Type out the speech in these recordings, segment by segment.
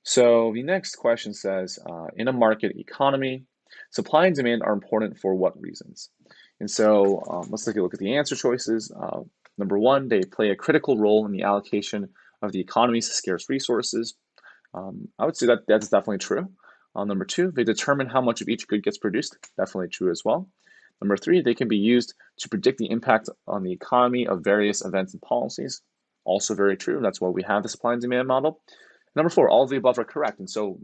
So the next question says, in a market economy, supply and demand are important for what reasons? And so let's take a look at the answer choices. Number one, they play a critical role in the allocation of the economy's scarce resources. I would say that that's definitely true. Number two, they determine how much of each good gets produced. Definitely true as well. Number three, they can be used to predict the impact on the economy of various events and policies. Also very true. That's why we have the supply and demand model. Number four, all of the above are correct, and so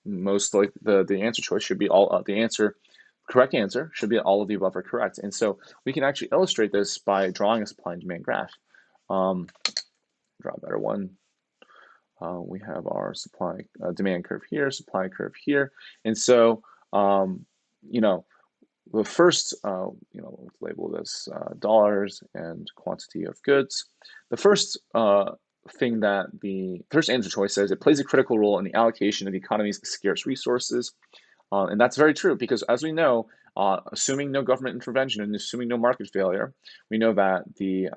most like the answer choice should be all the answer. Correct answer should be all of the above are correct, and so we can actually illustrate this by drawing a supply and demand graph. Um, Draw a better one. We have our supply demand curve here, supply curve here, and so you know the first let's label this dollars and quantity of goods. The first thing that the first answer choice says, it plays a critical role in the allocation of the economy's scarce resources. And that's very true because, as we know, assuming no government intervention and assuming no market failure, we know that the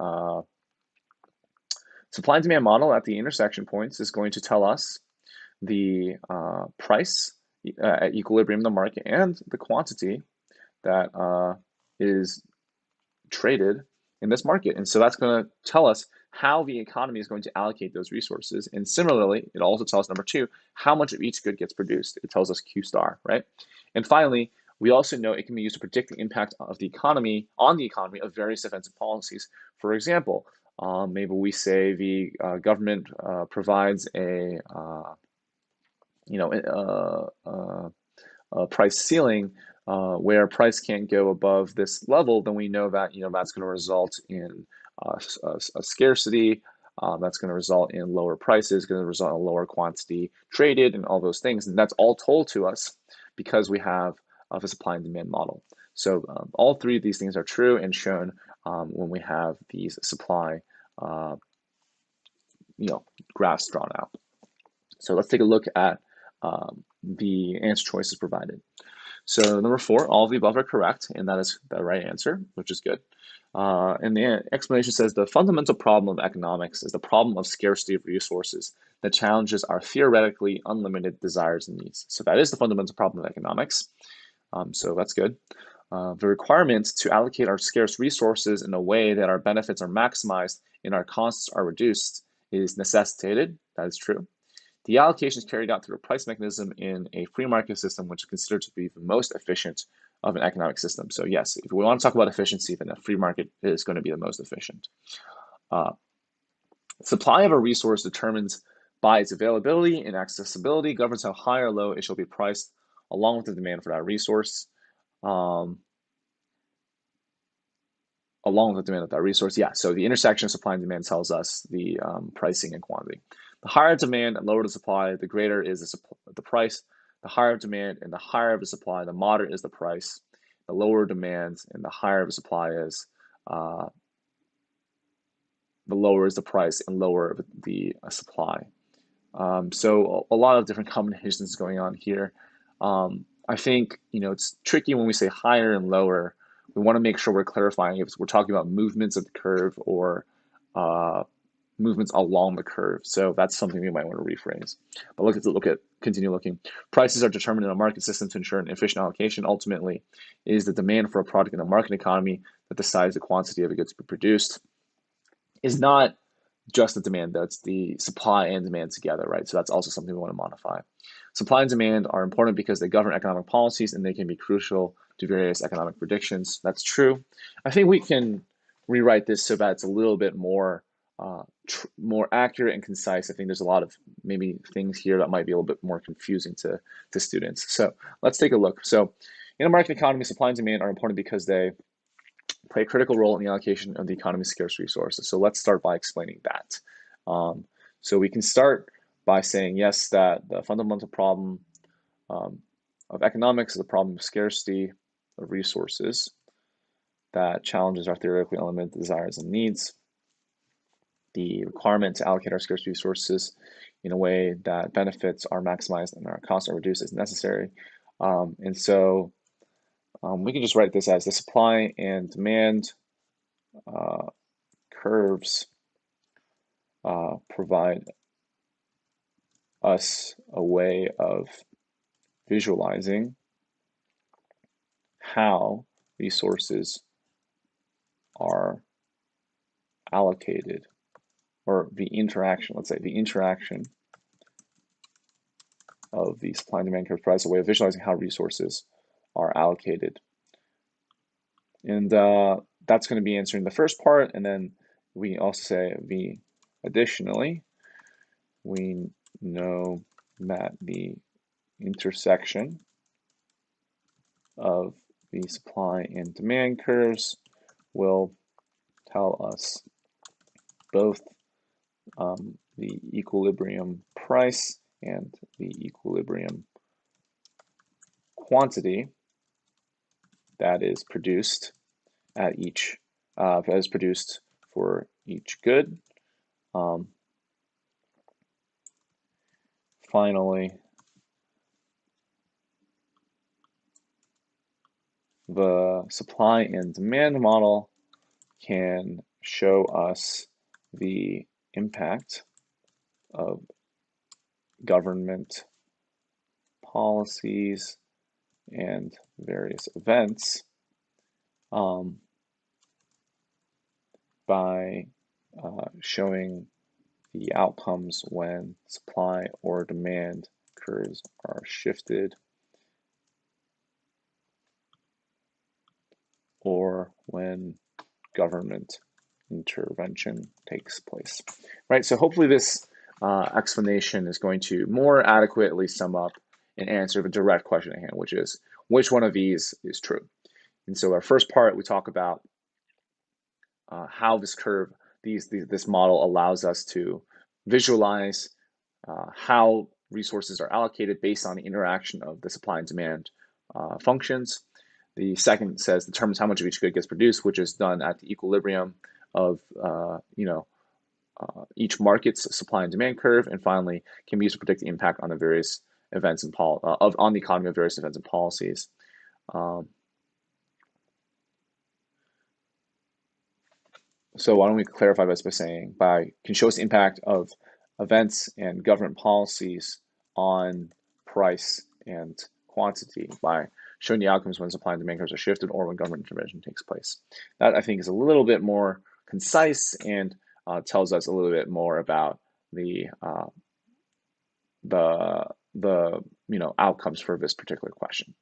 supply and demand model at the intersection points is going to tell us the price at equilibrium in the market and the quantity that is traded in this market. And so that's going to tell us how the economy is going to allocate those resources. And similarly, it also tells us, number two, how much of each good gets produced. It tells us Q star, right? And finally, we also know it can be used to predict the impact of the economy on the economy of various events and policies. For example, maybe we say the government provides a price ceiling where price can't go above this level, then we know that that's going to result in a scarcity. That's going to result in lower prices, going to result in lower quantity traded, and all those things. And that's all told to us because we have a supply and demand model. So all three of these things are true and shown when we have these supply, graphs drawn out. So let's take a look at the answer choices provided. So number four, all of the above are correct, and that is the right answer, which is good. And the explanation says the fundamental problem of economics is the problem of scarcity of resources that challenges our theoretically unlimited desires and needs. So that is the fundamental problem of economics. So that's good. The requirement to allocate our scarce resources in a way that our benefits are maximized and our costs are reduced is necessitated. That is true. The allocation is carried out through a price mechanism in a free market system, which is considered to be the most efficient of an economic system. So yes, if we want to talk about efficiency, then a free market is going to be the most efficient. Supply of a resource determines by its availability and accessibility governs how high or low it shall be priced along with the demand for that resource. Along with the demand of that resource. Yeah, so the intersection of supply and demand tells us the pricing and quantity. The higher demand and lower the supply, the greater is the price. The higher demand and the higher of the supply, the moderate is the price. The lower demand and the higher of the supply is, the lower is the price and lower the supply. So a lot of different combinations going on here. I think it's tricky when we say higher and lower. We want to make sure we're clarifying if we're talking about movements of the curve or movements along the curve. So that's something we might want to rephrase. But continue looking. Prices are determined in a market system to ensure an efficient allocation. Ultimately, it is the demand for a product in a market economy that decides the quantity of it goods to be produced. Is not just the demand, that's the supply and demand together, right? So that's also something we want to modify. Supply and demand are important because they govern economic policies and they can be crucial to various economic predictions. That's true. I think we can rewrite this so that it's a little bit more accurate and concise. I think there's a lot of maybe things here that might be a little bit more confusing to students. So let's take a look. So in a market economy, supply and demand are important because they play a critical role in the allocation of the economy's scarce resources. So let's start by explaining that. So we can start by saying, yes, that the fundamental problem of economics is the problem of scarcity of resources that challenges our theoretically unlimited desires and needs. The requirement to allocate our scarce resources in a way that benefits are maximized and our costs are reduced is necessary. And so we can just write this as the supply and demand curves provide us a way of visualizing how resources are allocated, or the interaction, let's say the interaction of the supply and demand curve provides a way of visualizing how resources are allocated. And that's going to be answering the first part, and then we also say additionally, we know that the intersection of the supply and demand curves will tell us both the equilibrium price and the equilibrium quantity that is produced at each, that is produced for each good. Finally, the supply and demand model can show us the impact of government policies and various events by showing the outcomes when supply or demand curves are shifted, or when government intervention takes place. Right, so hopefully this explanation is going to more adequately sum up and answer the direct question at hand, which is which one of these is true. And so our first part, we talk about how this curve, this model allows us to visualize how resources are allocated based on the interaction of the supply and demand functions. The second says determines how much of each good gets produced, which is done at the equilibrium of each market's supply and demand curve. And finally, can be used to predict the impact on the various events and on the economy of various events and policies. So why don't we clarify this by saying can show us the impact of events and government policies on price and quantity by showing the outcomes when supply and demand curves are shifted or when government intervention takes place. That, I think, is a little bit more concise and tells us a little bit more about the outcomes for this particular question.